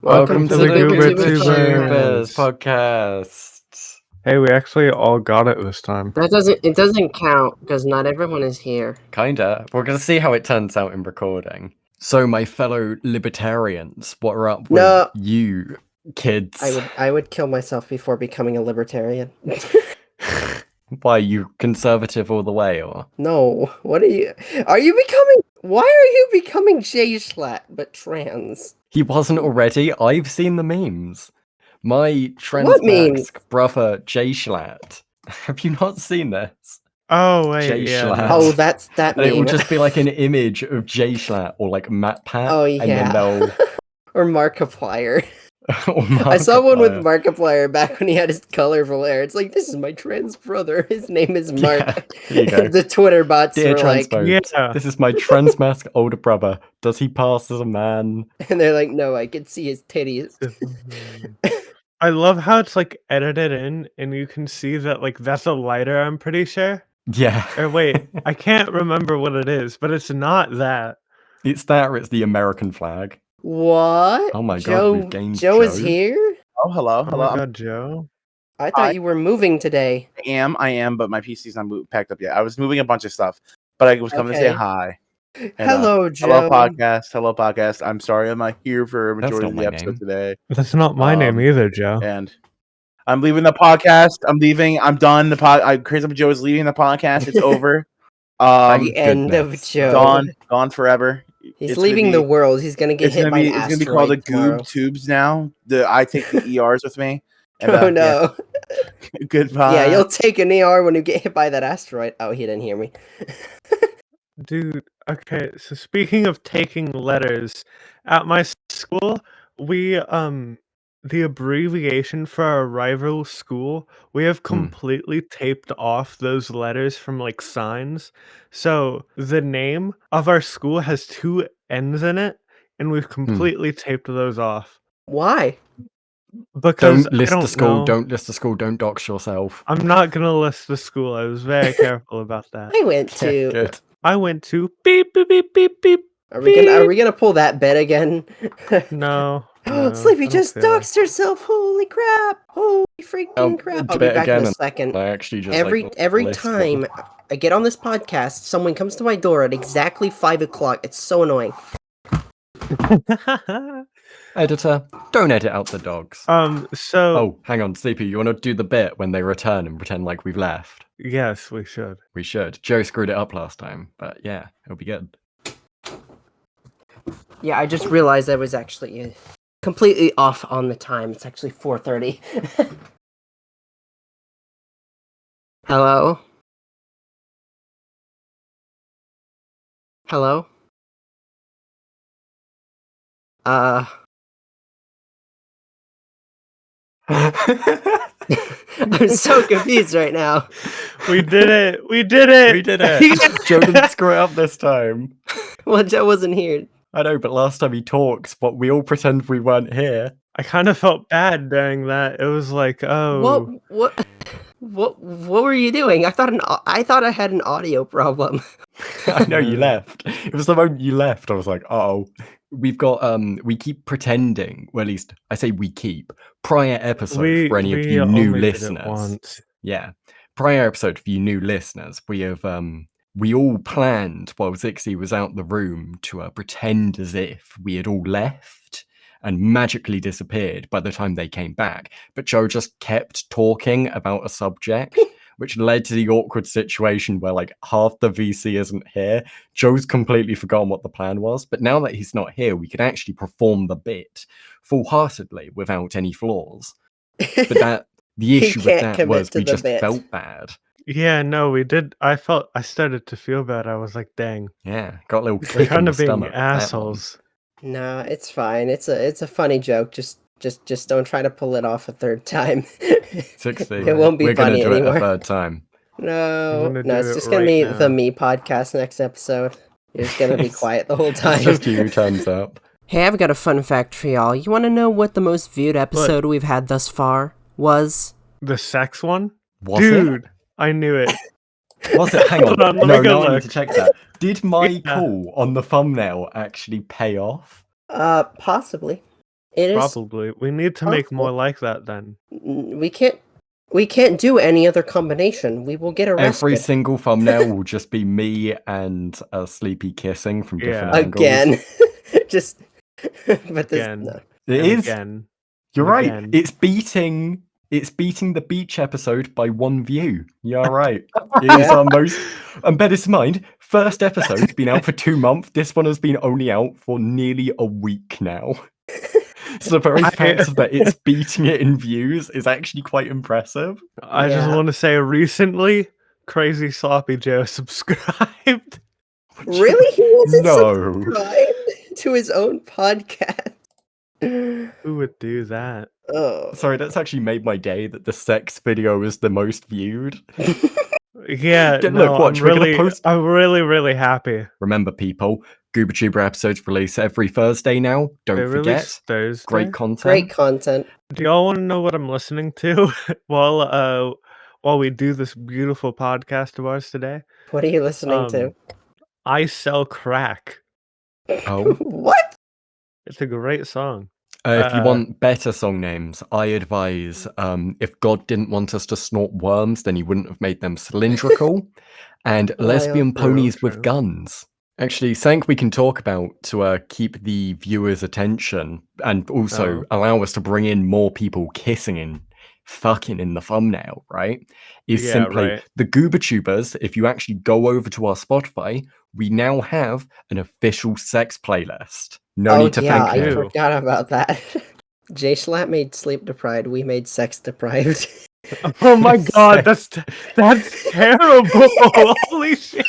Welcome to the Goober Toobers podcast. Hey, we actually all got it this time. It doesn't count because not everyone is here. Kinda. We're gonna see how it turns out in recording. So, my fellow libertarians, what are up with you kids? I would kill myself before becoming a libertarian. Why, you conservative all the way, or? No. What are you becoming? Why are you becoming J-Slat but trans? He wasn't already? I've seen the memes. My trans brother J-Slat. Have you not seen this? Oh, wait, J-Slat. yeah. Oh, that's that and meme. it will just be like an image of J-Slat or like MatPat. Oh, yeah. And then they'll... or Markiplier. I saw one with Markiplier back when he had his colorful hair. It's like, this is my trans brother. His name is Mark. Yeah, the Twitter bots Dear were like, this is my trans mask older brother. Does he pass as a man? And they're like, no, I can see his titties. I love how it's like edited in and you can see that like that's a lighter, I'm pretty sure. Yeah. Or wait, I can't remember what it is, but it's not that. It's that or it's the American flag. What? Oh my god, we've gained Joe is here? Oh, hello. Oh my god, Joe. I thought you were moving today. I am, but my PC's not packed up yet. I was moving a bunch of stuff, but I was coming to say hi. And, hello, Joe. Hello, podcast. I'm sorry I'm not here for a majority of the episode today. That's not my name either, Joe. And I'm leaving the podcast. I'm done. Crazy Up Joe is leaving the podcast. It's over. The end of Joe. Gone forever. He's leaving the world. He's gonna get hit by an asteroid. It's gonna be called the Goober Toobers now. I take the ERs with me. And, oh no! Yeah. Goodbye. Yeah, you'll take an ER when you get hit by that asteroid. Oh, he didn't hear me. Dude, okay. So speaking of taking letters, at my school, we the abbreviation for our rival school, we have completely taped off those letters from like signs. So the name of our school has 2 N's in it, and we've completely taped those off. Why? Because don't list the school. Don't list the school. Don't dox yourself. I'm not gonna list the school. I was very careful about that. I went to. Good. I went to beep beep beep beep beep. Are we gonna pull that bet again? No. Sleepy just doxed herself. Holy crap! Holy freaking crap! I'll be back in a second. I actually just every time I get on this podcast, someone comes to my door at exactly 5 o'clock. It's so annoying. Editor, don't edit out the dogs. So. Oh, hang on, Sleepy. You want to do the bit when they return and pretend like we've left? Yes, we should. We should. Joe screwed it up last time, but yeah, it'll be good. Yeah, I just realized I was actually completely off on the time. It's actually 4:30. Hello? Hello? I'm so confused right now. We did it! We did it! We did it! Joe didn't screw it up this time. Well, Joe wasn't here. I know, but last time he talked, but we all pretend we weren't here. I kind of felt bad during that. It was like, oh. What were you doing? I thought I had an audio problem. I know you left. It was the moment you left. I was like, oh. We've got we keep pretending, well, at least I say we keep prior episode for any of you new listeners. Yeah. Prior episode for you new listeners, we have we all planned while Zixi was out the room to pretend as if we had all left and magically disappeared by the time they came back. But Joe just kept talking about a subject, which led to the awkward situation where like half the VC isn't here. Joe's completely forgotten what the plan was, but now that he's not here, we can actually perform the bit full-heartedly without any flaws. But the issue with that was we just felt bad. Yeah, no, we did. I started to feel bad. I was like, dang. Yeah, got a little We're kick in the being stomach. assholes. No, it's fine. It's a funny joke. Just don't try to pull it off a third time. 60. It won't be funny anymore. We're gonna do it a third time. No, it's just gonna be the me podcast next episode. You're just gonna be quiet the whole time. It's just you who turns up. Hey, I've got a fun fact for y'all. You want to know what the most viewed episode we've had thus far was? The sex one? Was Dude, it? I knew it. Was it? Hang on. No, I need to check that. Did my call on the thumbnail actually pay off? Possibly. It is Probably. We need to make more like that then. we can't do any other combination. We will get arrested. Every single thumbnail will just be me and Sleepy kissing from different angles. Again. Just but this Again. no. It is. Again. You're right. Again. It's beating the beach episode by 1 view. You're right. It is our most. And bear this in mind, first episode's been out for 2 months. This one has been only out for nearly a week now. So the very fact that it's beating it in views is actually quite impressive. I just want to say, recently, Crazy Sloppy Joe subscribed. Really? He wasn't No. subscribed to his own podcast. Who would do that? Oh. Sorry, that's actually made my day that the sex video is the most viewed. Yeah, Look, watch, we're gonna post. I'm really, really happy. Remember, people, Goober Tuber episodes release every Thursday now. Don't They forget. release Thursday. Great content. Great content. Do y'all want to know what I'm listening to while we do this beautiful podcast of ours today? What are you listening to? I Sell Crack. Oh. What? It's a great song. If you want better song names, I advise if God didn't want us to snort worms, then he wouldn't have made them cylindrical. And lesbian ponies with guns. Actually, something we can talk about to keep the viewers' attention and also allow us to bring in more people kissing and fucking in the thumbnail, right? Is simply the Goober Tubers. If you actually go over to our Spotify, we now have an official sex playlist. No need to thank I me. forgot about that. J Schlatt made sleep deprived. We made sex deprived. Oh my god, that's terrible! Holy shit!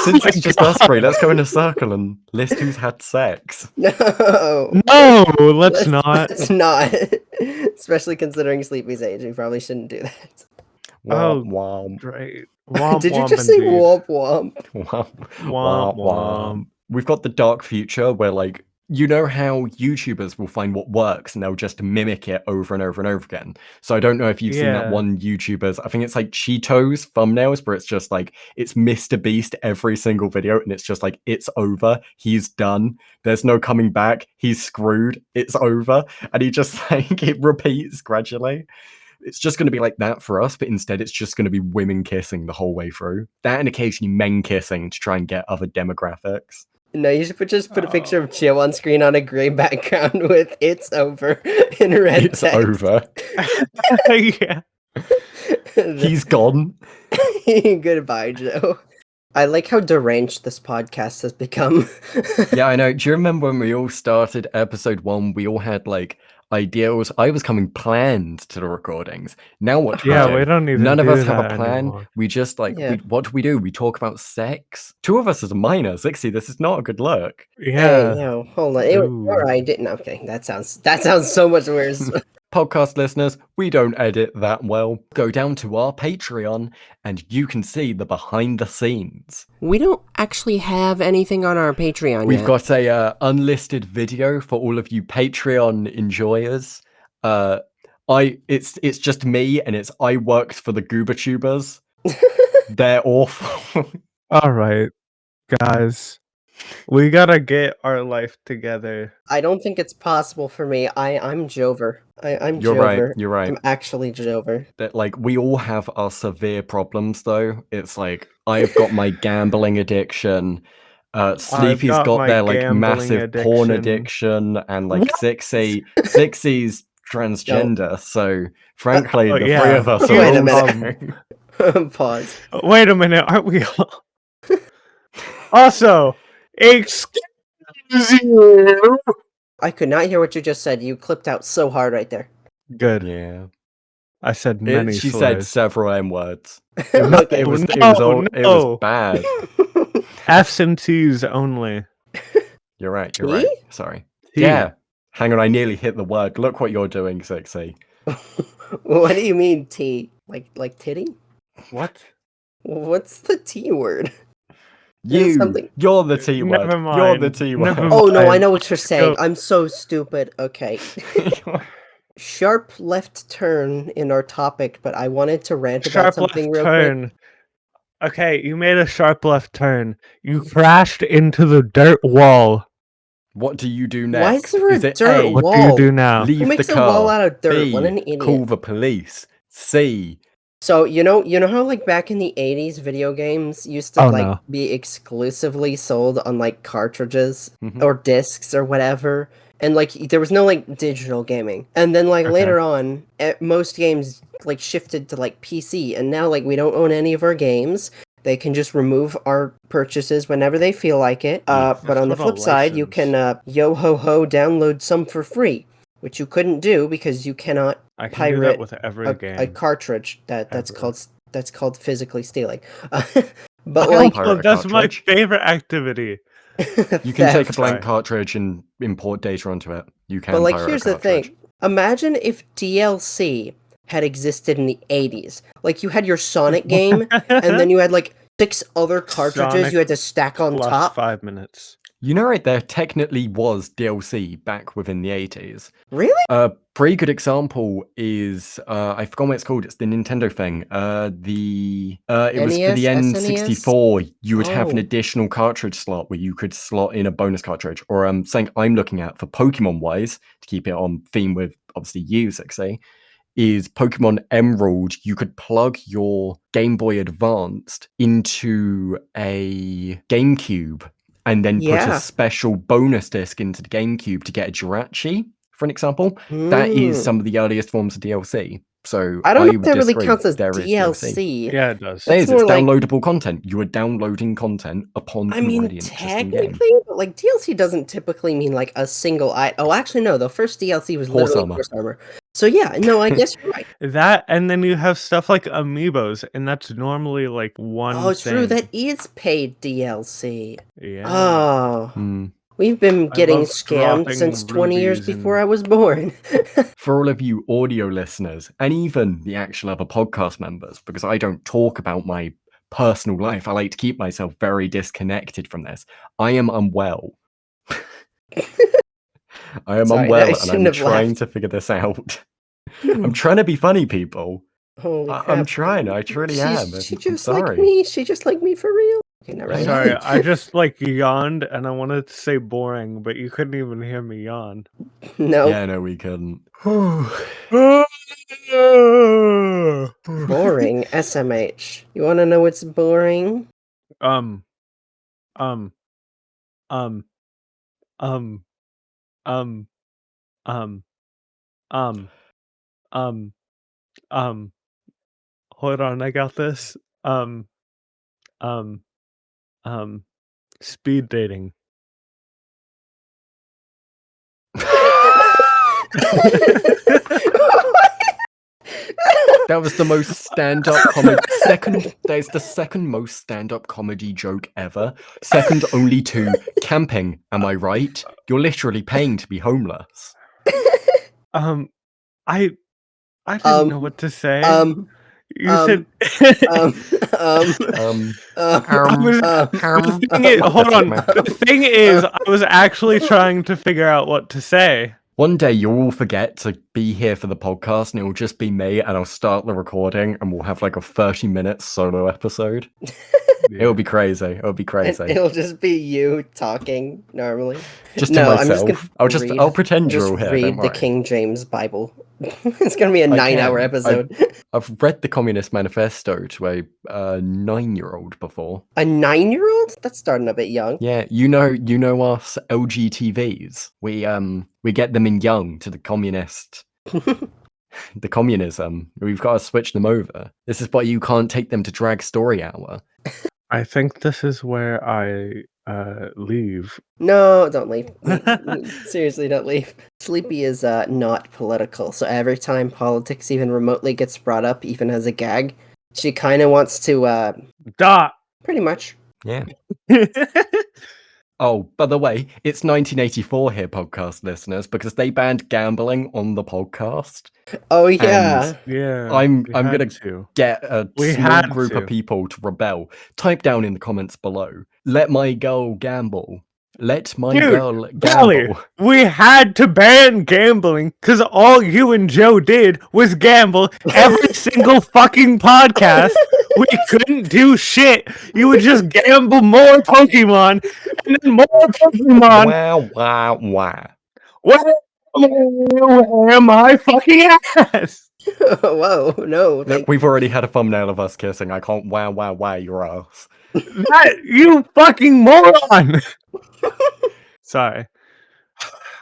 Since it's just us three, let's go in a circle and list who's had sex. No, let's not. Let's not. Especially considering Sleepy's age, we probably shouldn't do that. Womp, great. Did you just say womp womp? Womp womp. We've got the dark future where, like, you know how YouTubers will find what works and they'll just mimic it over and over and over again. So I don't know if you've seen that one YouTuber's, I think it's like Cheetos thumbnails, where it's just like, it's Mr. Beast every single video and it's just like, it's over, he's done, there's no coming back, he's screwed, it's over. And he just like, it repeats gradually. It's just going to be like that for us, but instead it's just going to be women kissing the whole way through. That and occasionally men kissing to try and get other demographics. No, you should just put a picture of Chill on screen on a gray background with "It's over" in red It's text. over. Yeah. He's gone. Goodbye, Joe. I like how deranged this podcast has become. Yeah, I know. Do you remember when we all started episode 1? We all had like ideas. I was coming planned to the recordings. Now what? Do we do? We don't even. None of do us have a that plan. anymore. We just like. What do? We talk about sex. 2 of us as a minor. 60. This is not a good look. Yeah. Hey, no, hold on. I didn't. Okay, that sounds so much worse. Podcast listeners, we don't edit that well. Go down to our Patreon and you can see the behind the scenes. We don't actually have anything on our Patreon We've yet. got a unlisted video for all of you Patreon enjoyers. It's just me and it's I worked for the Goober Tubers. They're awful. All right, guys. We gotta get our life together. I don't think it's possible for me. I'm Jover. I'm You're Jover. right. You're right. I'm actually Jover. That like we all have our severe problems though. It's like I've got my gambling addiction. Sleepy's got their like massive porn addiction, and like Sixie's transgender. So frankly, the 3 of us are Wait a all minute. Pause. Wait a minute, aren't we all? Also, excuse you. I could not hear what you just said. You clipped out so hard right there. Good. Yeah. I said many She slurs. said several M words. Okay. It was bad. F's and T's only. You're right. T? Sorry. T. Yeah. Hang on, I nearly hit the word. Look what you're doing, Sixie. What do you mean T? Like titty? What? What's the T word? You're the T word. Never mind. You're the T word. Never Oh no, I mind. know what you're saying. I'm so stupid. Okay. Sharp left turn in our topic, but I wanted to rant about Sharp something left real turn. Okay, you made a sharp left turn. You crashed into the dirt wall. What do you do Why is next? there a Is it dirt A, What wall? do you do now? leave Who the makes a wall car? out of dirt? What an B, idiot. call the police. C. So you know how like back in the 80s video games used to be exclusively sold on like cartridges or discs or whatever, and like there was no like digital gaming, and then like later on most games like shifted to like PC, and now like we don't own any of our games. They can just remove our purchases whenever they feel like it. But on the flip side, you can yo ho ho download some for free, which you couldn't do because you cannot I can pirate do that with every game. a cartridge that's called physically stealing. But like that's my favorite activity. You can take a blank cartridge and import data onto it. You can. But like, here's the thing: imagine if DLC had existed in the 80s. Like, you had your Sonic game, and then you had like 6 other cartridges Sonic you had to stack on plus top. 5 minutes. You know, right, there technically was DLC back within the 80s. Really? A pretty good example is I forgot what it's called. It's the Nintendo thing. It was for the N64. You would have an additional cartridge slot where you could slot in a bonus cartridge. Or something I'm looking at for Pokemon wise, to keep it on theme with obviously you, Sixy, is Pokemon Emerald. You could plug your Game Boy Advanced into a GameCube and then put a special bonus disc into the GameCube to get a Jirachi, for an example. That is some of the earliest forms of DLC. So I don't know if that really counts as DLC. Yeah, it does. It's downloadable content. You are downloading content upon completing an existing game. But like DLC doesn't typically mean like a single Oh, actually no. The first DLC was literally Horse Armor. So yeah, no, I guess you're right. That, and then you have stuff like amiibos, and that's normally like one. Oh, true. That is paid DLC. Yeah. Oh. We've been getting scammed since 20 years before I was born. For all of you audio listeners, and even the actual other podcast members, because I don't talk about my personal life, I like to keep myself very disconnected from this. I am unwell. I am unwell, and I'm trying to figure this out. I'm trying to be funny, people. Holy crap. I'm trying. I truly am. She just like me. She just like me for real. Okay, never mind. Sorry, I just like yawned, and I wanted to say boring, but you couldn't even hear me yawn. No. Yeah, no, we couldn't. Boring SMH. You want to know what's boring? Hold on, I got this. Speed dating. That was the most stand-up comedy. There's the second most stand-up comedy joke ever. Second only to camping. Am I right? You're literally paying to be homeless. I didn't know what to say. You said. Hold on. The thing is, I was actually trying to figure out what to say. One day you'll all forget to be here for the podcast, and it will just be me, and I'll start the recording, and we'll have like a 30-minute solo episode. It'll be crazy. It'll be crazy. It'll just be you talking normally. Just to myself. I'll pretend you're all here. Read the King James Bible. It's gonna be a 9-hour episode. I've read the Communist Manifesto to a 9-year-old before. A 9-year-old? That's starting a bit young. Yeah, you know us LGTVs. We get them in young to the communist. The communism. We've got to switch them over. This is why you can't take them to Drag Story Hour. I think this is where I leave. No, don't leave. Seriously, don't leave. Sleepy is not political, so every time politics even remotely gets brought up, even as a gag, she kind of wants to Dot. Pretty much. Yeah. Oh, by the way, it's 1984 here, podcast listeners, because they banned gambling on the podcast. Oh yeah, yeah. I'm gonna get a small group of people to rebel. Type down in the comments below. Let my girl gamble. Let my Dude, girl Bally, gamble. we had to ban gambling because all you and Joe did was gamble every single fucking podcast. We couldn't do shit. You would just gamble more Pokemon and then more Pokemon. Wow, wow, wow. Where am I fucking ass? Whoa, no. Look, we've already had a thumbnail of us kissing. I can't wow your ass. That, you fucking moron! Sorry.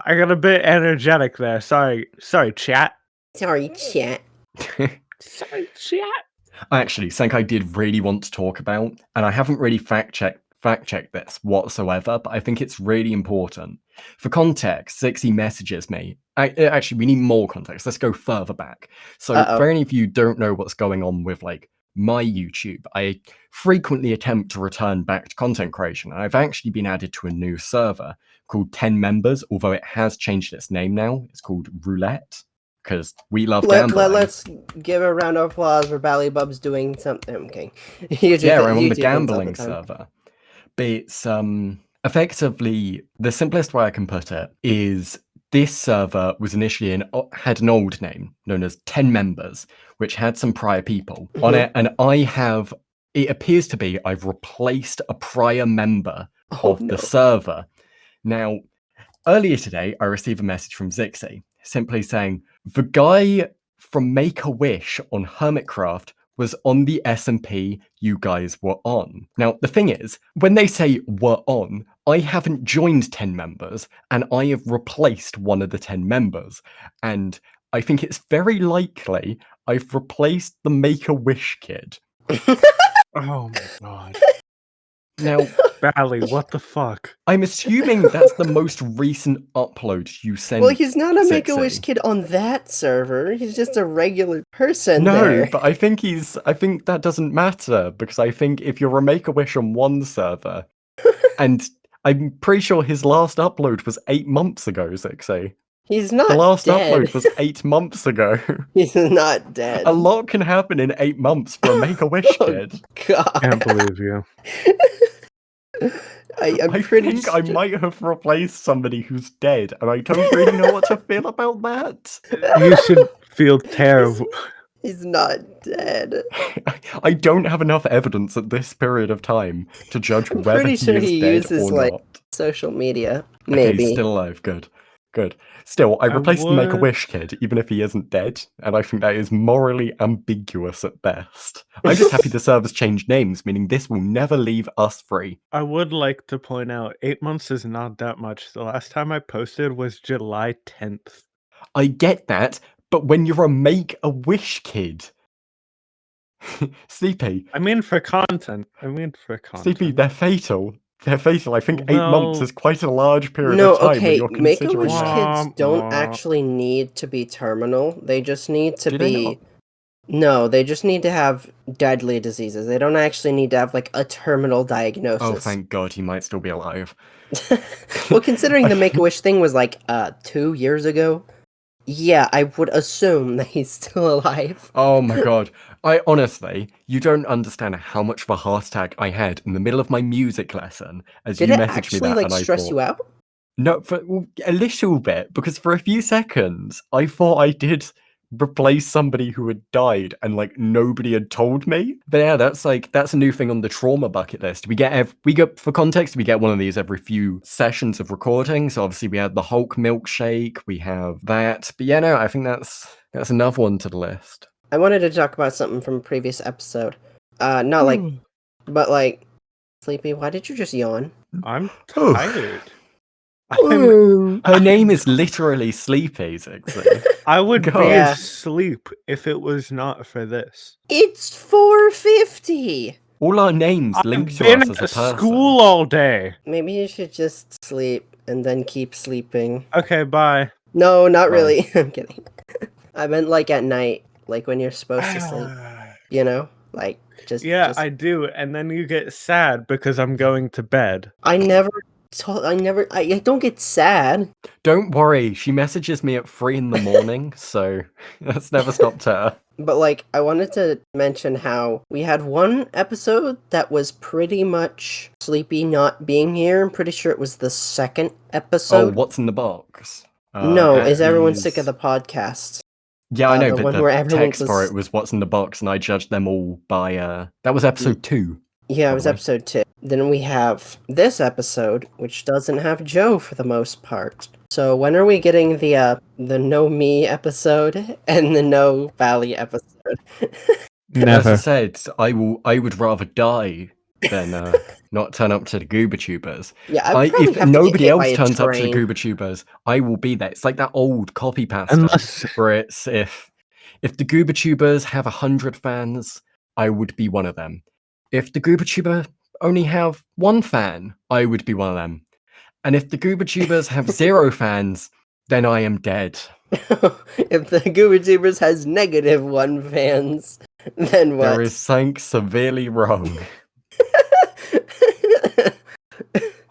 I got a bit energetic there. Sorry, chat. Sorry, chat. Sorry, chat. Actually, something I did really want to talk about, and I haven't really fact-checked this whatsoever, but I think it's really important. For context, Zixi messages me. Actually, we need more context. Let's go further back. So, for any of you who don't know what's going on with, like, my YouTube, I frequently attempt to return back to content creation, and I've actually been added to a new server called 10 Members, although it has changed its name now. It's called Roulette, because we love gambling. Let's give a round of applause for Ballybubs doing something. Okay. I'm on the gambling server. But it's effectively, the simplest way I can put it is this server was initially had an old name known as 10 Members, which had some prior people on it, and it appears to be I've replaced a prior member of the server. Now, earlier today, I received a message from Zixi simply saying, the guy from Make-A-Wish on Hermitcraft was on the SMP you guys were on. Now, the thing is, when they say were on, I haven't joined 10 members, and I have replaced one of the 10 members. And I think it's very likely I've replaced the Make-A-Wish kid. Oh my god. Now, Bally, what the fuck? I'm assuming that's the most recent upload you sent. Well, he's not a Make-A-Wish kid on that server. He's just a regular person there. But I think that doesn't matter, because I think if you're a Make-A-Wish on one server, and I'm pretty sure his last upload was 8 months ago, Zixi. He's not The last dead. upload was 8 months ago. He's not dead. A lot can happen in 8 months for a Make-A-Wish kid. God. I can't believe you. I'm pretty sure I might have replaced somebody who's dead, and I don't really know what to feel about that. You should feel terrible. He's not dead. I don't have enough evidence at this period of time to judge whether he is dead uses, or not. Social media, maybe. Okay, still alive. Good. Still, I replaced the Make-A-Wish kid, even if he isn't dead, and I think that is morally ambiguous at best. I'm just happy the server's changed names, meaning this will never leave us free. I would like to point out, 8 months is not that much. The last time I posted was July 10th. I get that, but when you're a Make-A-Wish kid... Sleepy. I mean for content. Sleepy, they're fatal. I think 8 months is quite a large period of time when you're considering Make-A-Wish kids don't actually need to be terminal. They just need to be... No, they just need to have deadly diseases. They don't actually need to have, like, a terminal diagnosis. Oh, thank God, he might still be alive. Well, considering the Make-A-Wish thing was, like, 2 years ago, yeah, I would assume that he's still alive. Oh my God. Honestly, you don't understand how much of a heart attack I had in the middle of my music lesson as you messaged me that. Did it actually, like, stress you out? No, for a little bit, because for a few seconds, I thought I did replace somebody who had died and, like, nobody had told me. But yeah, that's a new thing on the trauma bucket list. For context, we get one of these every few sessions of recording. So obviously we had the Hulk milkshake, we have that. But yeah, no, I think that's another one to the list. I wanted to talk about something from a previous episode. Not like, but like, Sleepy, why did you just yawn? I'm tired. Her name is literally Sleepy, Zixi. I would be asleep if it was not for this. It's 4:50. All our names linked to us as a person. School all day. Maybe you should just sleep and then keep sleeping. Okay, bye. No, not really. I'm kidding. I meant like at night, like when you're supposed to sleep. You know, like just. Yeah, I do, and then you get sad because I'm going to bed. I don't get sad. Don't worry, she messages me at 3 in the morning, so that's never stopped her. But like, I wanted to mention how we had one episode that was pretty much Sleepy not being here. I'm pretty sure it was the second episode. Oh, what's in the box? No, is everyone sick of the podcast? Yeah, I know, the but one the where everyone text for it was what's in the box, and I judged them all by that was episode 2. Yeah, it was episode 2. Then we have this episode, which doesn't have Joe for the most part. So when are we getting the No Me episode and the No Valley episode? Never. As I said, I would rather die than not turn up to the Goober Tubers. Yeah, if nobody else turns up to the Goober Tubers, I will be there. It's like that old copy pasta where it's if the Goober Tubers have 100 fans, I would be one of them. If the Goober Tuber only have 1 fan, I would be one of them. And if the Goober Tubers have 0 fans, then I am dead. If the Goober Tubers has -1 fans, then what? There is something severely wrong.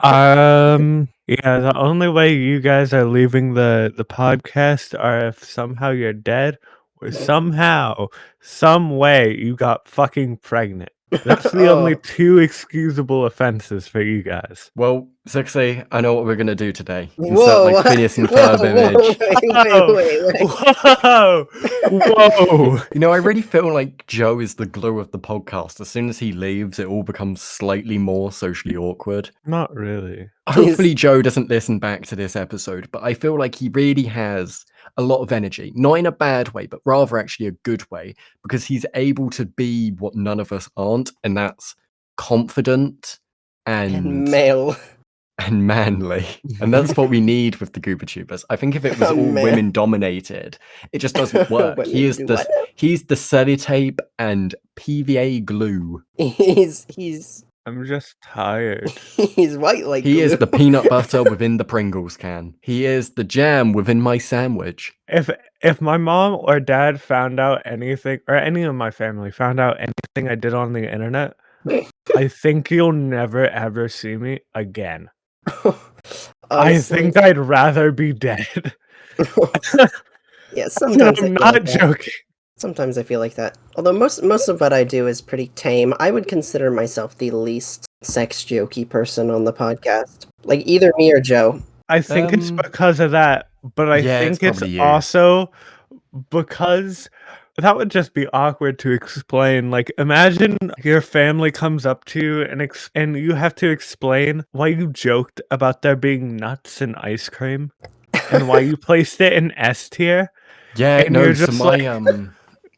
Yeah, the only way you guys are leaving the podcast are if somehow you're dead or somehow, some way you got fucking pregnant. That's the only 2 excusable offenses for you guys. Well, Zixi, I know what we're gonna do today. Whoa! Insert my Phineas and Ferb image. Whoa! Whoa! You know, I really feel like Joe is the glue of the podcast. As soon as he leaves, it all becomes slightly more socially awkward. Not really. Hopefully Joe doesn't listen back to this episode, but I feel like he really has a lot of energy. Not in a bad way, but rather actually a good way, because he's able to be what none of us aren't, and that's confident and male. And manly. And that's what we need with the Goober Tubers. I think if it was all women dominated, it just doesn't work. He's the sellotape and PVA glue. He's I'm just tired. He's white like he glue. is the peanut butter within the Pringles can. He is the jam within my sandwich. If my mom or dad found out anything, or any of my family found out anything I did on the internet, I think you'll never ever see me again. I think I'd rather be dead. Yeah, sometimes I'm not joking. Sometimes I feel like that. Although most of what I do is pretty tame. I would consider myself the least sex jokey person on the podcast. Like either me or Joe. I think it's because of that, but I think it's also because that would just be awkward to explain. Like, imagine your family comes up to you and you have to explain why you joked about there being nuts in ice cream and why you placed it in S tier. Yeah, and no, so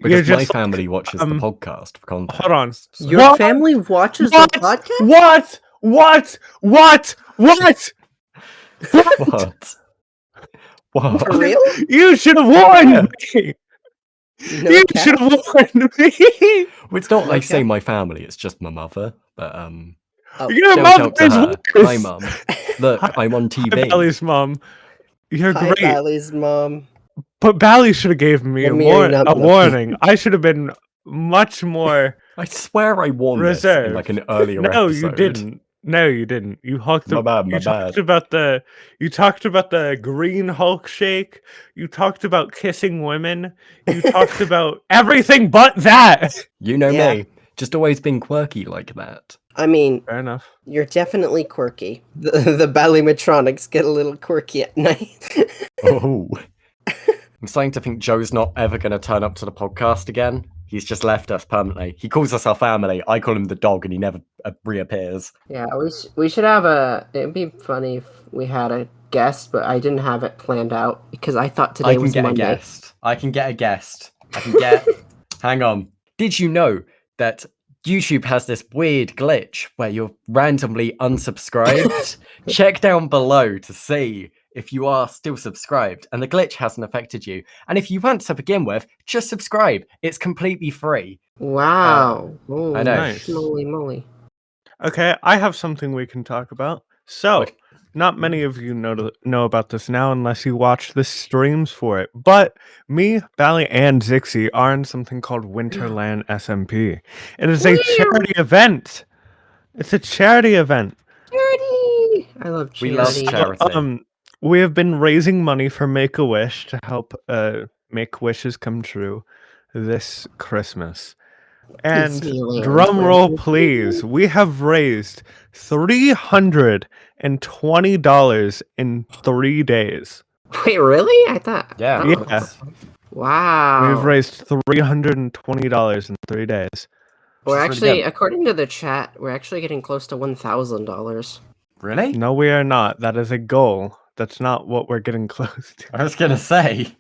because my family watches the podcast for context. Hold on. Your family watches the podcast? What? What? For real? You should have warned me. No you should have warned me. Well, it's not like say my family; it's just my mother. But your shout out to her. Hi, mum. Look, I'm on TV. Hi, Bally's mom. You're great. Bally's mom. But Bally should have gave me a warning. I should have been much more. I swear I warned reserved. This in like an earlier episode. No, you didn't. You talked about you talked about the green Hulk shake. You talked about kissing women. You talked about everything but that. You know me. Just always been quirky like that. I mean, fair enough. You're definitely quirky. The Ballymatronics get a little quirky at night. Oh. I'm starting to think Joe's not ever going to turn up to the podcast again. He's just left us permanently. He calls us our family. I call him the dog, and he never reappears. Yeah, we should have it'd be funny if we had a guest, but I didn't have it planned out because I thought today was Monday. I can get a guest. Hang on. Did you know that YouTube has this weird glitch where you're randomly unsubscribed? Check down below to see if you are still subscribed and the glitch hasn't affected you. And if you weren't to begin with, just subscribe. It's completely free. Wow. I know. Nice. Holy moly. Okay, I have something we can talk about. So, not many of you know about this now unless you watch the streams for it. But me, Bally, and Zixi are in something called Winterland SMP. It is a charity event. It's a charity event. Charity! I love charity. We love charity. We have been raising money for Make-A-Wish to help make wishes come true. this Christmas. And Disneyland. drum roll, please. We have raised $320 in 3 days. Wait, really? I thought. Yeah. Oh. Yeah. Wow. We've raised $320 in 3 days. We're Just actually, really good. according to the chat, we're actually getting close to $1,000. Really? No, we are not. That is a goal. That's not what we're getting close to. I was gonna say.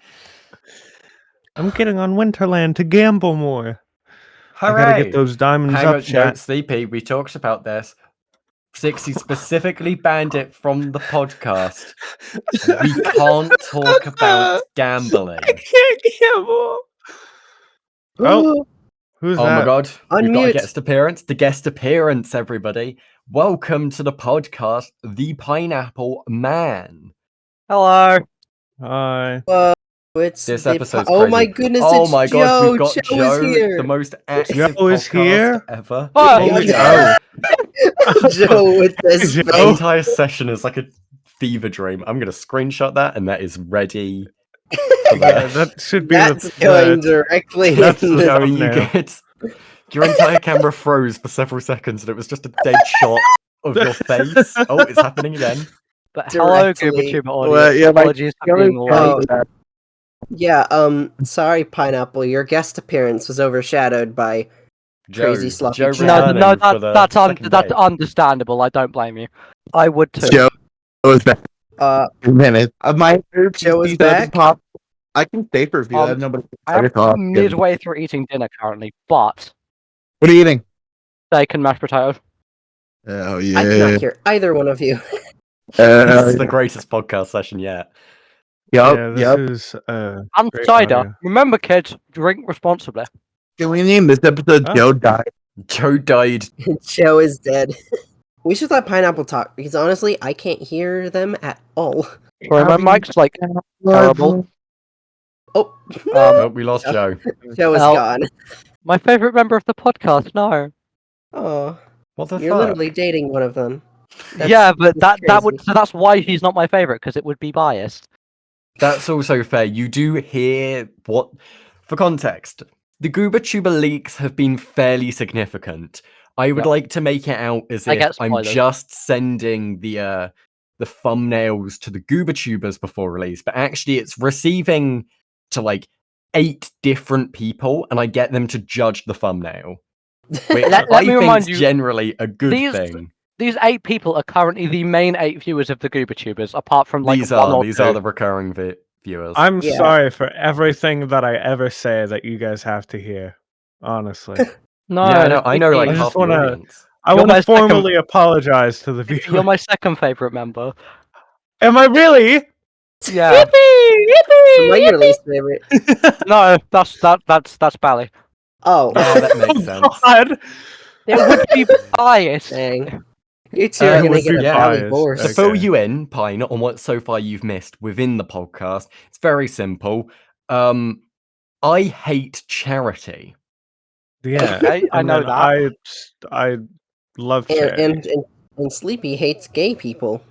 I'm getting on Winterland to gamble more. Hooray! I gotta get those diamonds Hang up, on, no, chat. Sleepy, we talked about this. 60 specifically banned it from the podcast. We can't talk about gambling. I can't gamble. Oh, who's Oh that? my god, we've got a Unmute. guest appearance. The guest appearance, everybody. Welcome to the podcast, The Pineapple Man. Hello. Hi. It's This the episode's oh my crazy. goodness! Oh it's my Joe. god, we've got Joe is here. the most active Joe is podcast here? ever. Oh, Holy yeah. cow. Joe with this. Joe. The entire session is like a fever dream. I'm gonna screenshot that, and that is ready. For Yeah, the... that should be That's going the directly. that's in the the- Joey, you thumbnail. get your entire camera froze for several seconds, and it was just a dead shot of your face. Oh, it's happening again. But hello, Goober Directly. Tuber Well, audience. yeah, my Apologies for being Oh, late. yeah. Sorry, Pineapple. Your guest appearance was overshadowed by Crazy sloppy Joe chat. No, returning no, for the that's second that's day. understandable. I don't blame you. I would too. Joe is back. Minute. My Joe is PC doesn't back? pop. I can stay for a few. I have nobody. I'm talk. midway through eating dinner currently, but What are you eating? steak and mashed potatoes. Oh I cannot hear either one of you. This is the greatest podcast session yet. Yeah, this is And great cider. audio. Remember, kids, drink responsibly. Can we name this episode Huh? Joe Died? Joe died. Joe is dead. We should let Pineapple talk because honestly, I can't hear them at all. Sorry, my mic's like terrible. Oh, Oh, we lost Joe. Joe is Well- gone. My favorite member of the podcast. No. Oh, What the you're fuck? literally dating one of them. That's- Yeah, but that's that would crazy. so that's why he's not my favorite because it would be biased. That's also fair. You do hear what, for context, the Goober Tuber leaks have been fairly significant. I would Yep. like to make it out as I if get I'm spoilers. just sending the thumbnails to the Goober Tubers before release, but actually it's receiving to like 8 different people, and I get them to judge the thumbnail, which Let I me think remind is you, generally a good these- thing. These 8 people are currently the main 8 viewers of the Goober Tubers, apart from like These one are or these two. are the recurring viewers. I'm Yeah. sorry for everything that I ever say that you guys have to hear. Honestly. No, yeah, no, I know like I Sleepy, just half the wanna- audience. I You're want my to second- formally apologize to the viewers. you're my second favorite member. Am I really? Yeah. Am I your least favorite? No, that's Bally. Oh, Yeah, that makes sense. God. It would be biased. dang. You two are gonna would get be a bally biased. divorce. To fill Okay. you in, Pine, on what so far you've missed within the podcast, it's very simple. I hate charity. Yeah, I and know then that. I love And, charity. and Sleepy hates gay people.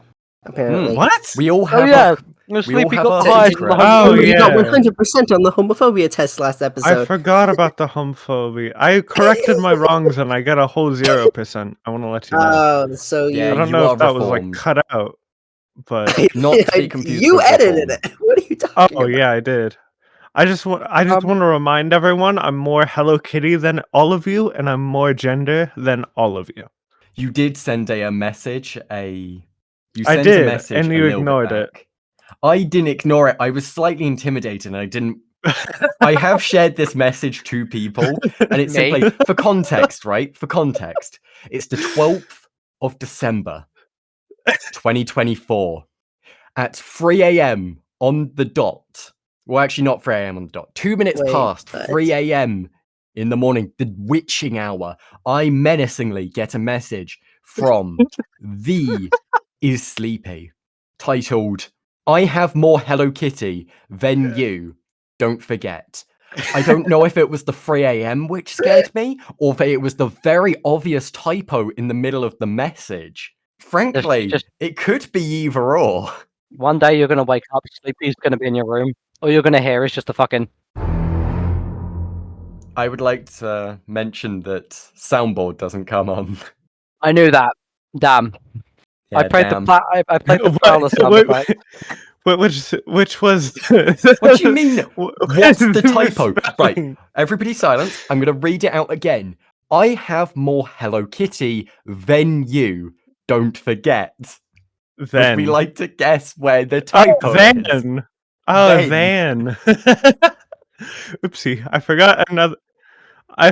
Apparently. What? We all Oh have yeah, we all Sleepy have got our the highest. secrets. Oh, You got yeah. 100% on the homophobia test last I episode. forgot about the homophobia. I corrected my wrongs and I got a whole 0%. I want to let you know. Oh, so Yeah, you I don't you know are if that was like reformed. cut out, but Not to be confused You with edited reform. it. What are you talking oh about? yeah, I did. I just want Um, to remind everyone I'm more Hello Kitty than all of you, and I'm more gender than all of you. You did send a message. You I sent did, a message, and a you little bit ignored it. back. I didn't ignore it. I was slightly intimidated, and I didn't. I have shared this message to people, and it's Me? simply for context, right? For context, it's the 12th of December, 2024, at 3 a.m. on the dot. Well, actually, not 3 a.m. on the dot. 2 minutes Wait, past what? 3 a.m. in the morning, the witching hour. I menacingly get a message from the is sleepy, titled, "I have more Hello Kitty than you. Don't forget." I don't know if it was the 3 a.m. which scared me, or if it was the very obvious typo in the middle of the message. Frankly, just- it could be either or. One day you're gonna wake up, Sleepy's gonna be in your room. All you're gonna hear is just a fucking. I would like to mention that soundboard doesn't come on. I knew that. Damn. Yeah, I played damn. I played the Prowler sound effect. Which was? What do you mean? What's the typo? Right, misspelling? everybody silence. I'm going to read it out again. I have more Hello Kitty than you. Don't forget. Would we like to guess where the typo is? Then. Oh, then. Oopsie! I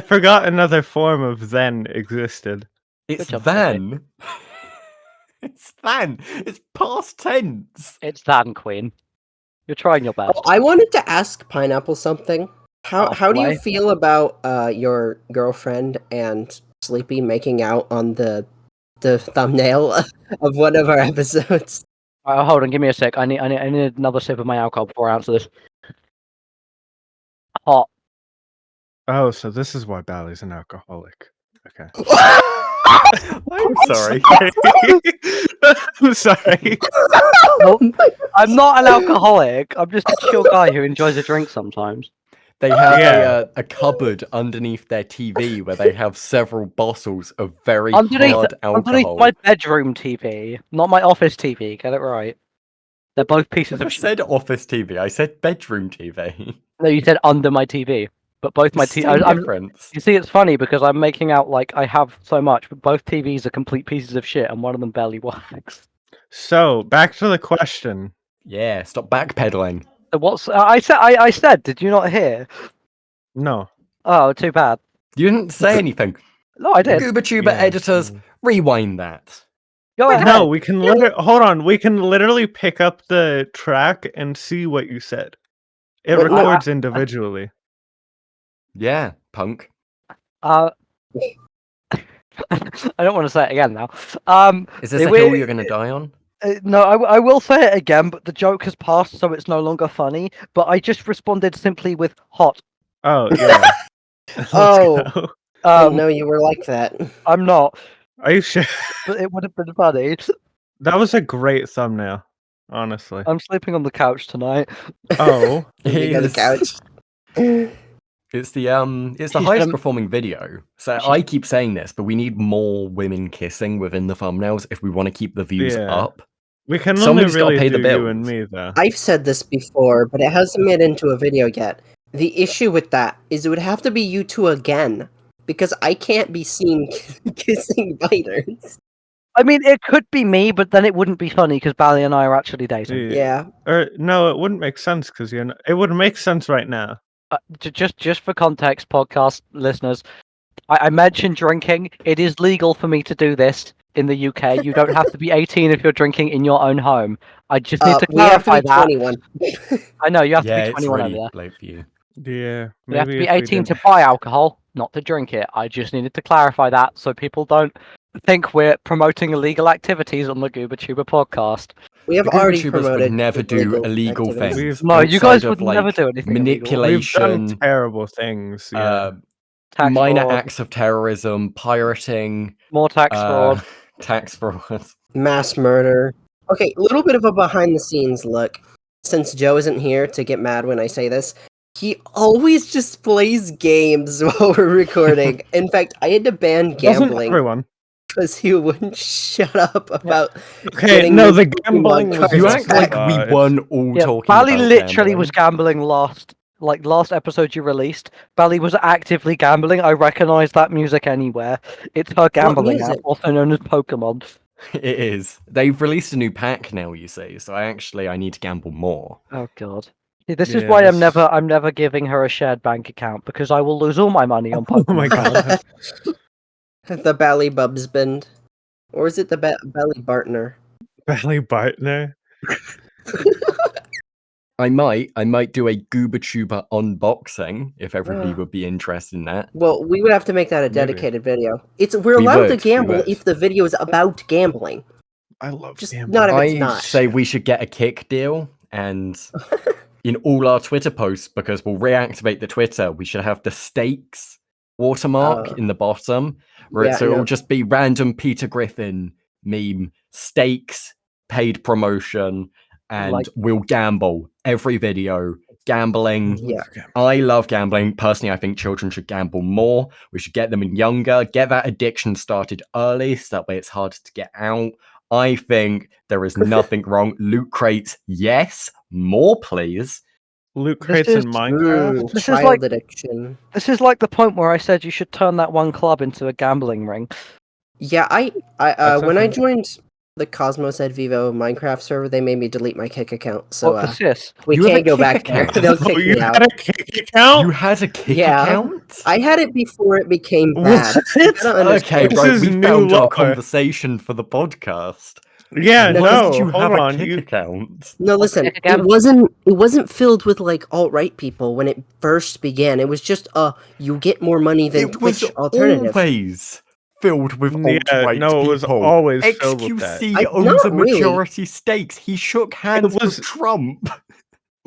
forgot another form of then existed. It's Good job, than. It's than. It's past tense. It's than, Queen. You're trying your best. Oh, I wanted to ask Pineapple something. How do you feel about your girlfriend and Sleepy making out on the thumbnail of one of our episodes? Hold on, give me a sec. I need another sip of my alcohol before I answer this. Hot. Oh, so this is why Bally's an alcoholic. Okay. I'm sorry. I'm sorry. Nope. I'm not an alcoholic. I'm just a chill guy who enjoys a drink sometimes. They have a cupboard underneath their TV where they have several bottles of very hard alcohol. Underneath my bedroom TV, not my office TV. Get it right. They're both pieces of shit. I said office TV. I said bedroom TV. No, you said under my TV. But both my difference. You see, it's funny because I'm making out like I have so much, but both TVs are complete pieces of shit, and one of them barely works. So back to the question. Yeah, stop backpedaling. So what's I said? Did you not hear? No. Oh, too bad. You didn't say anything. No, I did. Goober Tuber editors, rewind that. Go ahead. No, we can hold on. We can literally pick up the track and see what you said. It records individually. Yeah, punk. I don't want to say it again now. Is this a hill you're going to die on? No, I will say it again, but the joke has passed, so it's no longer funny. But I just responded simply with hot. Oh, yeah. Oh, no, you were like that. I'm not. Are you sure? But it would have been funny. That was a great thumbnail, honestly. I'm sleeping on the couch tonight. Oh. You got the couch. It's the highest performing video. So I keep saying this, but we need more women kissing within the thumbnails if we want to keep the views up. We can Somebody's only really gotta pay do the bills. you and me, though. I've said this before, but it hasn't made it into a video yet. The issue with that is it would have to be you two again, because I can't be seen kissing biters. I mean, it could be me, but then it wouldn't be funny because Bally and I are actually dating. Yeah. Or no, it wouldn't make sense because it would make sense right now. Just for context, podcast listeners, I mentioned drinking. It is legal for me to do this in the UK. You don't have to be 18 if you're drinking in your own home. I just need to clarify that. 21. I know you have to be Yeah, 21 it's over really there. late for you. Yeah. You have to be 18 to buy alcohol, not to drink it. I just needed to clarify that so people don't think we're promoting illegal activities on the Goober Tuber podcast. We have The Goober already Tubers promoted would never do illegal activities. things. No, you guys would outside of, never do anything manipulation. We've done terrible things. Yeah. Minor fraud. acts of terrorism, pirating, More tax fraud. tax fraud. Mass murder. Okay, a little bit of a behind the scenes look. Since Joe isn't here to get mad when I say this, he always just plays games while we're recording. In fact, I had to ban Doesn't gambling everyone? because he wouldn't shut up about. Okay, no, the gambling was. You act like we weren't all talking Bally about literally gambling. was gambling last episode you released. Bally was actively gambling. I recognize that music anywhere. It's her gambling app, music? also known as Pokemon. It is. They've released a new pack now, you see, so I need to gamble more. Oh god. See, this is why Yes. I'm never giving her a shared bank account because I will lose all my money on Pokemon. Oh my god. The Bally Bubsbend. Or is it the Belly Bartner? Belly Bartner. I might do a Goober Tuber unboxing if everybody would be interested in that. Well, we would have to make that a Maybe. dedicated video. We're We allowed to would, we gamble would. if the video is about gambling. I love Just gambling. not if it's I not. say we should get a kick deal, and in all our Twitter posts, because we'll reactivate the Twitter, we should have the stakes watermark in the bottom, so it'll just be random Peter Griffin meme, stakes, paid promotion, and we'll gamble every video Gambling. Yeah. I love gambling. Personally, I think children should gamble more. We should get them in younger, get that addiction started early, so that way it's harder to get out. I think there is nothing wrong. Loot crates, yes. More, please. Loot crates in Minecraft? Child addiction. This is like the point where I said you should turn that one club into a gambling ring. Yeah, when I joined the Cosmos at Vivo Minecraft server, they made me delete my Kick account. So we can't go back there. They'll kick me out. You had a Kick account? You had a Kick account? I had it before it became bad. Okay, right, we found our conversation for the podcast. Yeah, Why did you have hold on. a Kick account? No, listen, it wasn't filled with like alt-right people when it first began. It was just you get more money than Twitch alternative. Always filled with alt-right no, it was people. always filled with XQC that. owns a majority stakes. He shook hands with Trump.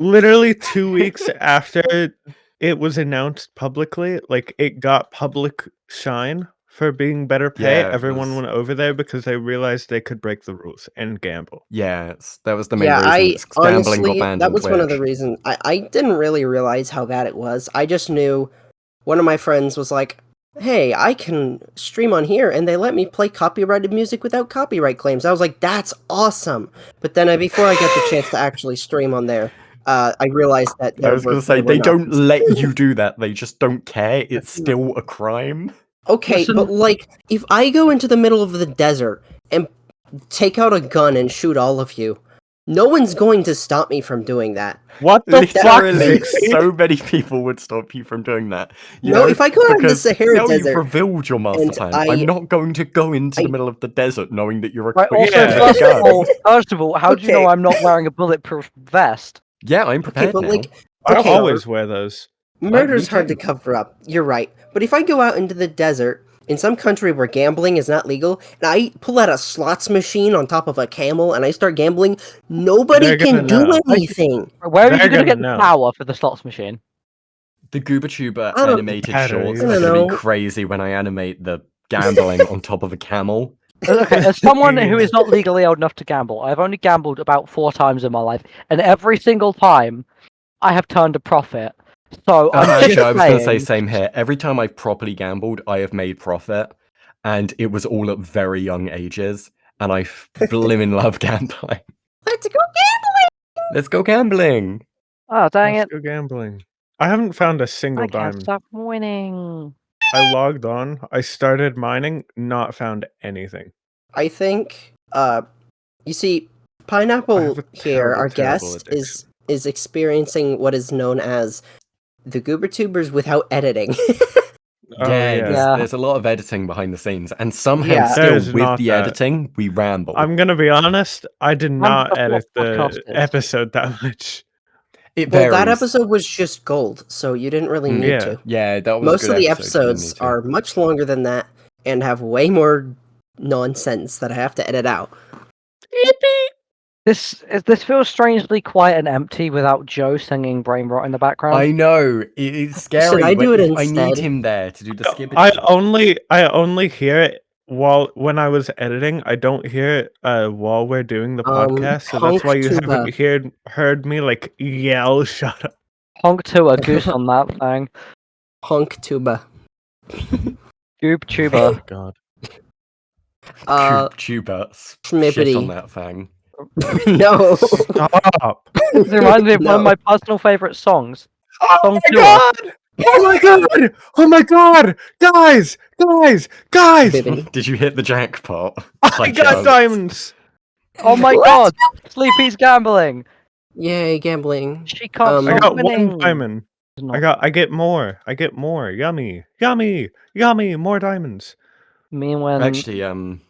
Literally 2 weeks after it was announced publicly, like it got public shine for being better pay. Yeah, everyone went over there because they realized they could break the rules and gamble. Yeah, that was the main reason. Gambling got banned that on was one of the reasons. I didn't really realize how bad it was. I just knew one of my friends was like, hey, I can stream on here, and they let me play copyrighted music without copyright claims. I was like, that's awesome. But then before I got the chance to actually stream on there, I realized that I was going to say, they don't let you do that. They just don't care. It's still a crime. Okay, but like, if I go into the middle of the desert and take out a gun and shoot all of you, no one's going to stop me from doing that. What the Literally, fuck? so many people would stop you from doing that. If I go out in the Sahara now Desert, you've revealed your master plan. I'm not going to go into the middle of the desert knowing that you're equipped with a gun. First of all, how do you know I'm not wearing a bulletproof vest? Yeah, I'm prepared now. I always wear those. Murder's hard to cover up. You're right. But if I go out into the desert, in some country where gambling is not legal, and I pull out a slots machine on top of a camel and I start gambling, nobody can do anything. Where are you going to get the power for the slots machine? The Goober Tuber animated shorts are going to be crazy when I animate the gambling on top of a camel. Okay, as someone who is not legally old enough to gamble, I've only gambled about 4 times in my life, and every single time I have turned a profit. So actually, I was going to say same here. Every time I've properly gambled, I have made profit, and it was all at very young ages, and I blimmin' love gambling. Let's go gambling! Let's go gambling! Oh, dang Let's go gambling. I haven't found a single diamond. I can't stop winning. I logged on, I started mining, not found anything. I think, you see, Pineapple here, our guest, is experiencing what is known as the Goober Toobers without editing. There's a lot of editing behind the scenes, and somehow still with the editing, we ramble. I'm gonna be honest, I did not edit the episode that much. It varies. Well, that episode was just gold, so you didn't really need to. Yeah, that was most of the episodes are much longer than that and have way more nonsense that I have to edit out. This feels strangely quiet and empty without Joe singing Brain Rot in the background. I know, it's scary. Should I do it instead? I need him there to do the skipping. I only hear it when I was editing. I don't hear it while we're doing the podcast, so that's why you haven't heard me like yell, "Shut up!" Honk to a goose on that thing. Honk tuba. Goob tuba. Oh God. Goob tuba. Shit on that thing. No. Stop. This reminds me of one of my personal favorite songs. Oh my God! Oh my God! Oh my God! Guys! Did you hit the jackpot? I got diamonds! Oh my God! Sleepy's gambling! Yay, gambling. She can't I got winning. 1 diamond. I get more. Yummy. More diamonds. Me when actually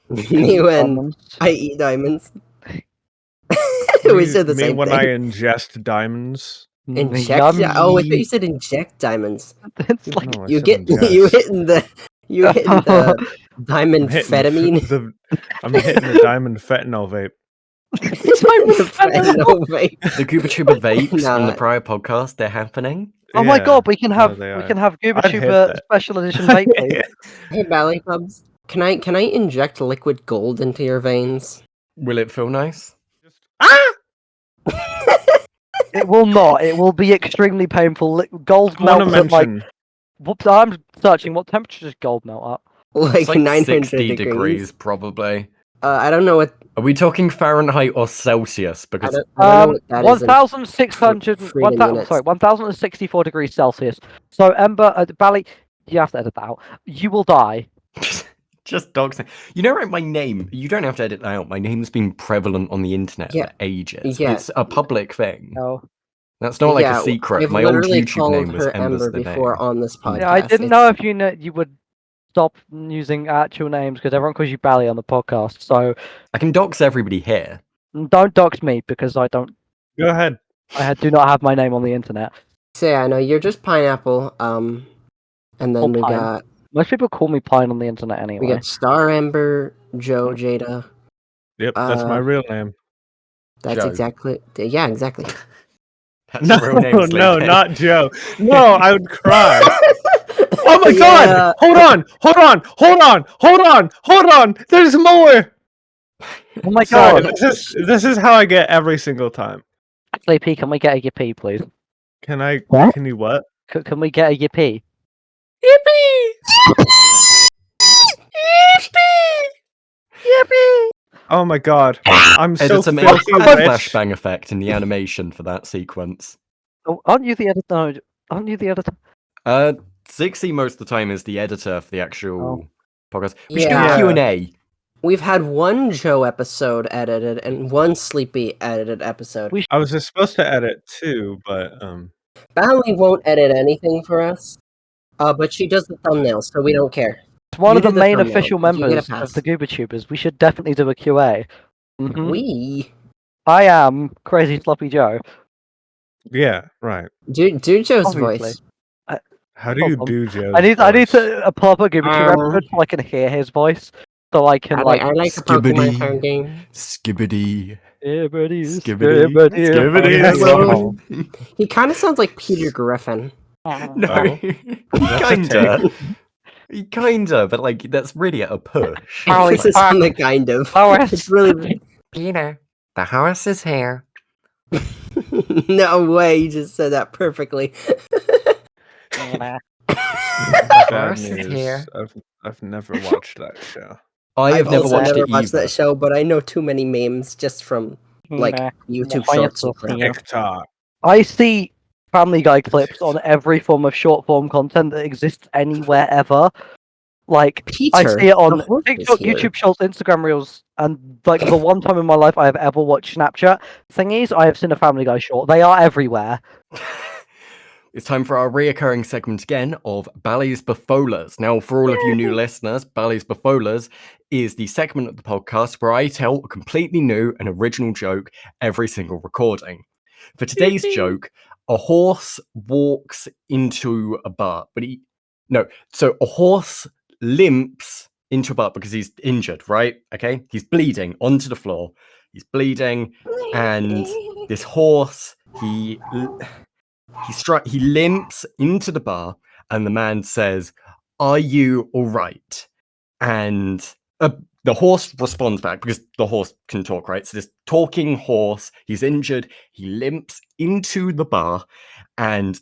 me when I eat diamonds. We said the same thing. When I ingest diamonds. Inject? Oh, I thought you said inject diamonds. It's like No, you hitting the diamond amphetamine. I'm hitting the diamond fentanyl vape. Fentanyl vape. The Goober Tuber vapes from the prior podcast, they're happening. Oh my God, we can have Goober Tuber special edition vape. Hey, Ballet Clubs, can I inject liquid gold into your veins? Will it feel nice? It will not. It will be extremely painful. Gold I want to melts at like. mention. Whoops, I'm searching. What temperature does gold melt at? Like It's like 900 60 degrees. probably. I don't know what. Are we talking Fahrenheit or Celsius? I Because don't know what that is in 1,600. freedom units. Sorry, 1,064 degrees Celsius. So Ember, Bally, you have to edit that out. You will die. just doxing. You know, right? My name. You don't have to edit that out. My name's been prevalent on the internet Yeah, for ages. yeah. It's a public thing. No. That's not like Yeah, a secret. I've My old literally YouTube called name was her Ember's Ember the before name. on this podcast. Yeah, I didn't know if you would stop using actual names because everyone calls you Bally on the podcast. So I can dox everybody here. don't dox me because I don't. Go ahead. Do not have my name on the internet. Say, I know you're just Pineapple. And then Or we Pine. got Most people call me Pine on the internet anyway. we got Star Ember, Joe, Jada. Yep, that's my real name. That's Joe. exactly. Yeah, exactly. That's No, your real name, no, Sleepy. not Joe. No, I would cry. Oh my Yeah. god! Hold on! There's more! Oh my Sorry, god! this is how I get every single time. Sleepy, can we get a yippee, please? Can I? What? Can you what? Can we get a yippee? Yippee! Oh my god! I'm so Editor made filthy a rich. flashbang effect in the animation for that sequence. Oh, aren't you the editor? No, aren't you the editor? Zixi most of the time is the editor for the actual podcast. We should Yeah. do a Q&A. We've had one Joe episode edited and one Sleepy edited episode. I was just supposed to edit too, but Bally won't edit anything for us. But she does the thumbnails, so we don't care. It's one You of the do the main thumbnail. official You get a members pass. of the Goober Toobers. We should definitely do a QA. Mhm. I am Crazy Sloppy Joe. yeah, right. Do Joe's Obviously. voice. How do you Hold on. do, Joe? I need to pull up a Goober Tuber episode so I can hear his voice. So I can I like. like a Pokemon card game. Skibbity. Skibbity, Skibbity. skibbity. He kind of sounds like Peter Griffin. No, Oh. kinda. Kinda, but like that's really a push. This is on the kind of. It's really. Peter, the horse is here. No way! You just said that perfectly. Bad Horse is news. here. I've never watched that show. I have never also watched never it watched either. that show, but I know too many memes just from like YouTube shorts. and crap. TikTok. I see Family Guy clips on every form of short form content that exists anywhere ever. Like Peter, I see it on the horse is TikTok, here. YouTube Shorts, Instagram Reels, and like the one time in my life I have ever watched Snapchat thingies, I have seen a Family Guy short. They are everywhere. It's time for our reoccurring segment again of Bally's Befolers. Now, for all of you new listeners, Bally's Befolers is the segment of the podcast where I tell a completely new and original joke every single recording. For today's joke, a horse walks into a bar, so a horse limps into a bar because he's injured, right? Okay, he's bleeding onto the floor. He's bleeding, and this horse he limps into the bar, and the man says, "Are you all right?" And the horse responds back because the horse can talk, right? So this talking horse, he's injured, he limps into the bar, and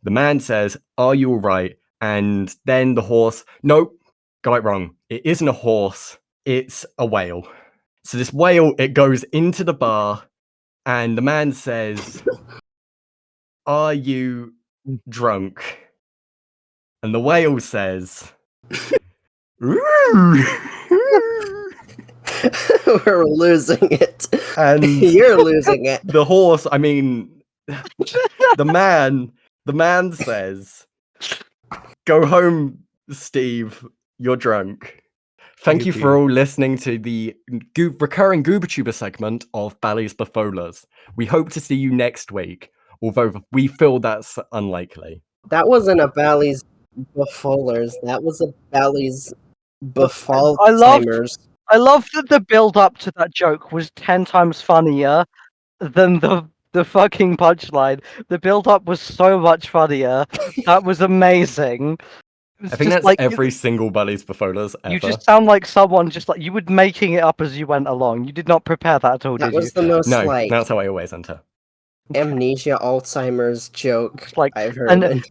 the man says, "Are you all right?" And then the horse, nope, got it wrong. It isn't a horse, it's a whale. So this whale, it goes into the bar, and the man says, "Are you drunk?" And the whale says, "Ooh." We're losing it. And You're losing it. the horse, I mean, the man says, "Go home, Steve, you're drunk." Thank you for all listening to the recurring Goober Tuber segment of Bally's Befolers. We hope to see you next week, although we feel that's unlikely. That wasn't a Bally's Befolers. That was a Bally's Befaltimers. I love that the build up to that joke was 10 times funnier than the fucking punchline. The build up was so much funnier. That was amazing. I think that's like every single Bally's Befolers ever. You just sound like someone just like you were making it up as you went along. You did not prepare that at all, That did was you? the most No, like. that's how I always enter. amnesia Alzheimer's joke It's like I've heard. and the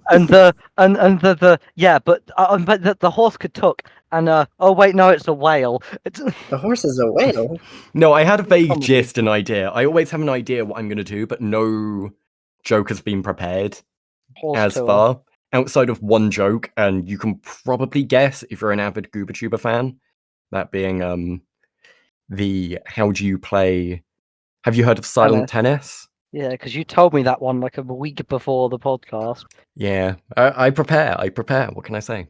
horse could talk and oh wait no it's a whale. The horse is a whale. No, I had a vague Probably. gist, an idea. I always have an idea what I'm gonna do, but no joke has been prepared Horse as tour. far. Outside of one joke, and you can probably guess if you're an avid Goober Tuber fan. That being the how do you play? Have you heard of silent tennis? Yeah, because you told me that one like a week before the podcast. Yeah, I prepare. What can I say?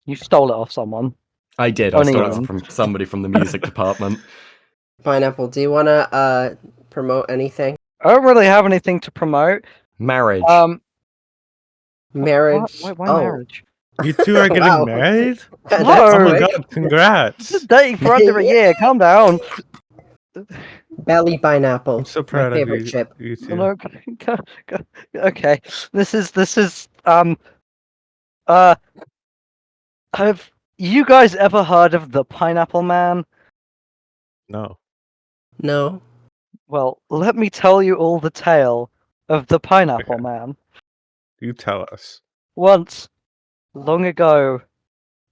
You stole it off someone. I did. I stole it from somebody from the music department. Pineapple, do you want to promote anything? I don't really have anything to promote. Marriage. Marriage. Why marriage? You two are getting Wow. married? That's Oh my quick. god, congrats. Dating for under a year. Calm down. Belly pineapple. I'm so proud My of favorite you, chip. you two. No, okay. This is have you guys ever heard of the Pineapple Man? No. No. Well, let me tell you all the tale of the Pineapple Okay. Man. You tell us. Once, long ago,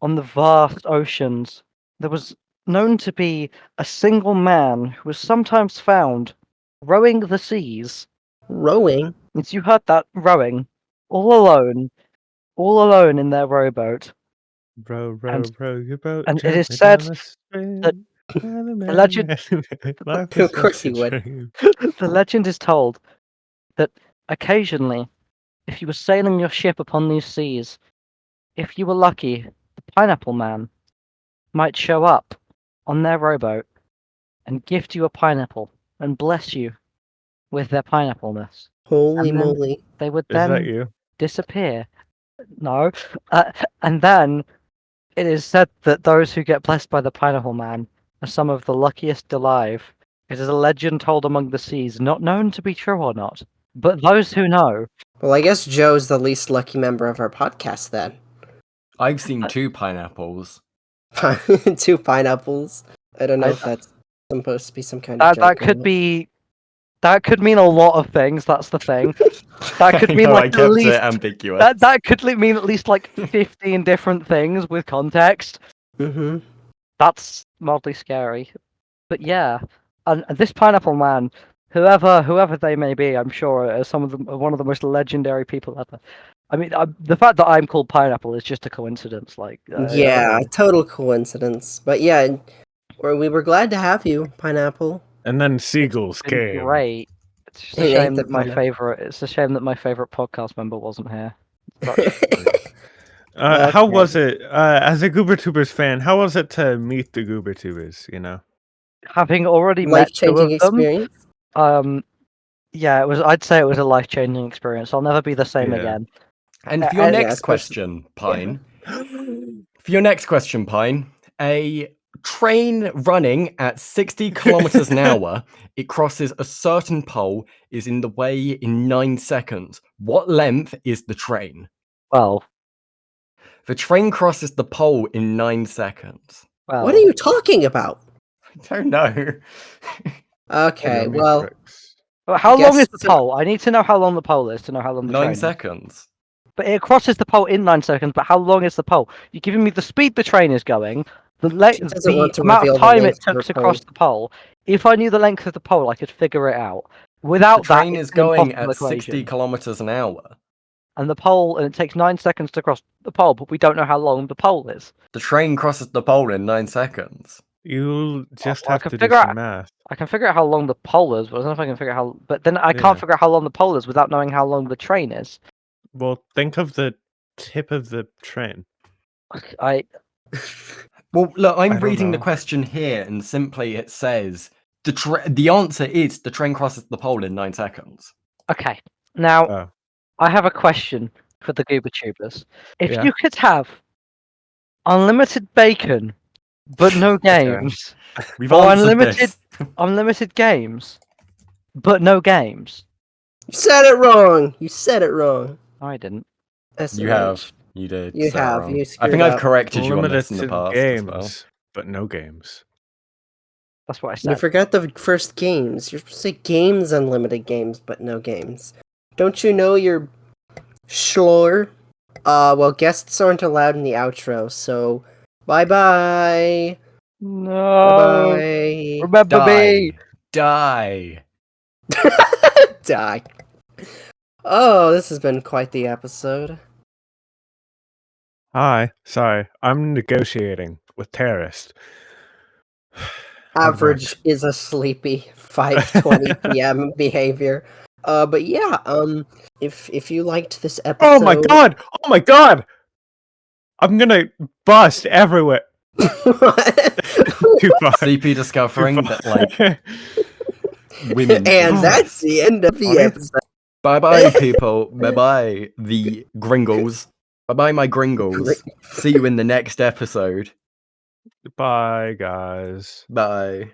on the vast oceans, there was known to be a single man who was sometimes found rowing the seas. Rowing? As you heard that, rowing, all alone in their rowboat. Row, And- row your boat. and it is gently said down the stream. that the legend- Life Of is course just a you would. dream. The legend is told that occasionally, if you were sailing your ship upon these seas, if you were lucky, the Pineapple Man might show up on their rowboat and gift you a pineapple and bless you with their pineappleness. Holy And then- moly. They would Is that then you? disappear. No. And then it is said that those who get blessed by the Pineapple Man are some of the luckiest alive. It is a legend told among the seas, not known to be true or not. But those who know. Well, I guess Joe's the least lucky member of our podcast then. I've seen 2 pineapples. 2 pineapples. I don't know if that's supposed to be some kind of That joke. could be. That could mean a lot of things. That's the thing. That could I mean know, like I at kept least it ambiguous. that could mean at least like 15 different things with context. Mm-hmm. That's mildly scary. But yeah, and this Pineapple Man, whoever they may be, I'm sure are some of them are one of the most legendary people ever. I mean, the fact that I'm called Pineapple is just a coincidence. Like, Yeah, total coincidence. But yeah, we were glad to have you, Pineapple. And then seagulls it's been came. great. It's just a He ate shame the that my pineapple. favorite. It's a shame that my favorite podcast member wasn't here. How was it, as a Goober Toobers fan, how was it to meet the Goober Toobers, you know? Having already met 2 Life-changing of them, experience. yeah, it was. I'd say it was a life-changing experience. I'll never be the same Yeah. again. And for your Yeah, next question, Pine. For your next question, Pine, a train running at 60 kilometers an hour, it crosses a certain pole, is in the way in 9 seconds. What length is the train? Well, The train crosses the pole in 9 seconds. well. What are you talking about? I don't know. Okay, Yummy well, tricks. Well, how guess long is the so- pole? I need to know how long the pole is to know how long the 9 train is. seconds. But it crosses the pole in 9 seconds. But how long is the pole? You're giving me the speed the train is going, She doesn't want to amount reveal of the time it length of took her to cross pole. the pole. If I knew the length of the pole, I could figure it out. Without The train that, is it's an going impossible at 60 equation. kilometers an hour. And the pole, and it takes 9 seconds to cross the pole, but we don't know how long the pole is. The train crosses the pole in 9 seconds. You'll just I have can to do figure some out- math. I can figure out how long the pole is, but I don't know if I can figure out how. But then I Yeah. can't figure out how long the pole is without knowing how long the train is. Well, think of the tip of the train. I Well, look, I I'm don't reading the know. question here, and simply it says the answer is the train crosses the pole in 9 seconds. okay. Now Oh. I have a question for the Goober Tubers. If Yeah. you could have unlimited bacon, but no games, We've or answered unlimited games, but no games. You said it wrong. You said it wrong. No, I didn't. this. SMH. You have. You did. You say it have, wrong. you I screwed think I've up. corrected you on Limited this in the past games, as well. but no games. That's what I You said. forgot the first games. You're supposed to say games, unlimited games, but no games. Don't you know you're slur? Well, guests aren't allowed in the outro, so bye-bye. No. Bye-bye. Remember me. Die. Die. Oh, this has been quite the episode. Hi, sorry, I'm negotiating with terrorists. Average is a sleepy 5:20 p.m. behavior. But yeah, if you liked this episode, Oh my god! Oh my god! I'm gonna bust everywhere. Too far. CP discovering that like women. And that's the end of the episode. Bye bye, people. Bye bye, the gringles. Bye bye, my gringles. See you in the next episode. Bye, guys. Bye.